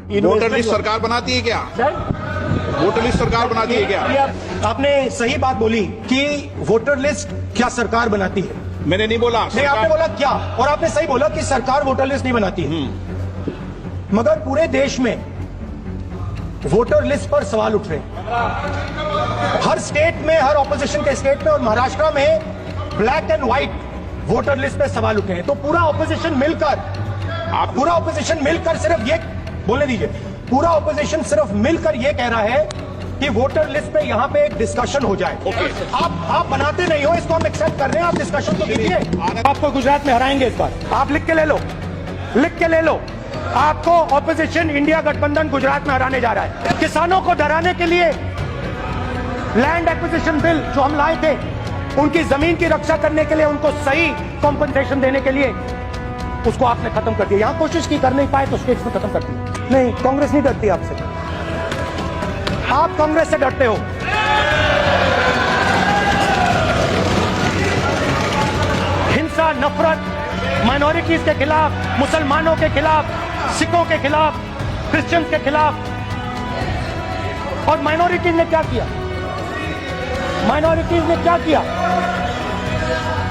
Voter list सरकार बनाती है क्या? वोटर लिस्ट सरकार बनाती है क्या? आपने सही बात बोली कि वोटर लिस्ट क्या सरकार बनाती है। मैंने नहीं बोला। नहीं, आपने बोला क्या, और आपने सही बोला कि सरकार वोटर लिस्ट नहीं बनाती है। मगर पूरे देश में वोटर लिस्ट पर सवाल उठ रहे हैं। हर स्टेट में, हर ऑपोजिशन के स्टेट में और महाराष्ट्र में black and white voter list पे सवाल उठे हैं। तो पूरा ऑपोजिशन मिलकर सिर्फ ये बोलने दीजिए, पूरा ऑपोजिशन सिर्फ मिलकर ये कह रहा है कि वोटर लिस्ट पे यहाँ पे एक डिस्कशन हो जाए। आप बनाते नहीं हो, इसको हम एक्सेप्ट कर रहे हैं, आप डिस्कशन तो कीजिए। आपको गुजरात में हराएंगे इस बार, आप लिख के ले लो। आपको ऑपोजिशन इंडिया गठबंधन गुजरात में हराने जा रहा है। किसानों को डराने के लिए लैंड एक्विजिशन बिल जो हम लाए थे, उनकी जमीन की रक्षा करने के लिए, उनको सही कॉम्पनसेशन देने के लिए, उसको आपने खत्म कर दिया। यहां कोशिश की, कर नहीं पाए तो स्टेट्स में खत्म कर दिया। नहीं, कांग्रेस नहीं डरती आपसे, आप कांग्रेस से डरते हो। हिंसा, नफरत, माइनॉरिटीज के खिलाफ, मुसलमानों के खिलाफ, सिखों के खिलाफ, क्रिश्चियंस के खिलाफ। और माइनॉरिटीज ने क्या किया?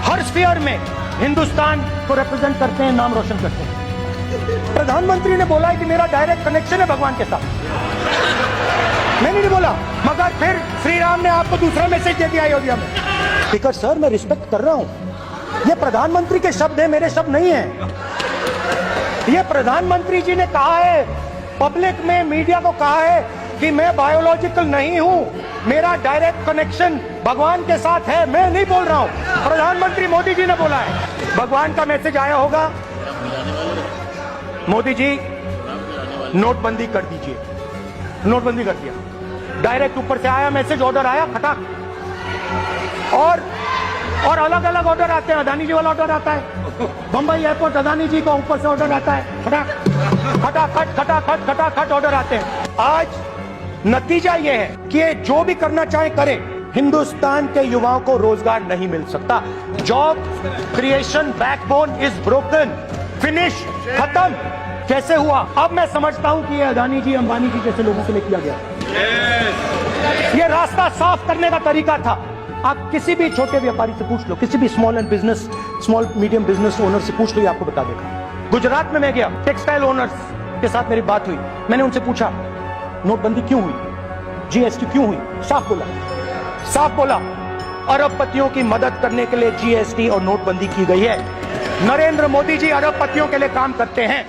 हर स्फीयर में हिंदुस्तान को रिप्रेजेंट करते हैं, नाम रोशन करते हैं। प्रधानमंत्री ने बोला है कि मेरा डायरेक्ट कनेक्शन है भगवान के साथ। मैंने नहीं बोला, मगर फिर श्री राम ने आपको दूसरा मैसेज दे दिया अयोध्या में। स्पीकर सर, मैं रिस्पेक्ट कर रहा हूं, ये प्रधानमंत्री के शब्द है, मेरे शब्द नहीं है। ये प्रधानमंत्री जी ने कहा है, पब्लिक में, मीडिया को कहा है कि मैं बायोलॉजिकल नहीं हूं, मेरा डायरेक्ट कनेक्शन भगवान के साथ है। मैं नहीं बोल रहा हूं, प्रधानमंत्री मोदी जी ने बोला है। भगवान का मैसेज आया होगा, मोदी जी नोटबंदी कर दीजिए, नोटबंदी कर दिया। डायरेक्ट ऊपर से आया मैसेज, ऑर्डर आया खटाक। और अलग अलग ऑर्डर आते हैं। अदानी जी वाला ऑर्डर आता है, बंबई एयरपोर्ट अदानी जी का ऊपर से ऑर्डर आता है, खटाखट ऑर्डर आते हैं। आज नतीजा यह है कि ये जो भी करना चाहे करे, हिंदुस्तान के युवाओं को रोजगार नहीं मिल सकता। Job creation backbone is broken, finish, खत्म। कैसे हुआ? अब मैं समझता हूं कि ये अदानी जी, अंबानी जी जैसे लोगों के लिए किया गया। ये रास्ता साफ करने का तरीका था। आप किसी भी छोटे व्यापारी से पूछ लो, किसी भी स्मॉल मीडियम बिजनेस ओनर से पूछ लो, ये आपको बता देगा। गुजरात में मैं गया, टेक्सटाइल ओनर्स के साथ मेरी बात हुई। मैंने उनसे पूछा नोटबंदी क्यों हुई, जीएसटी क्यों हुई? साफ बोला अरबपतियों की मदद करने के लिए जीएसटी और नोटबंदी की गई है। नरेंद्र मोदी जी अरबपतियों के लिए काम करते हैं।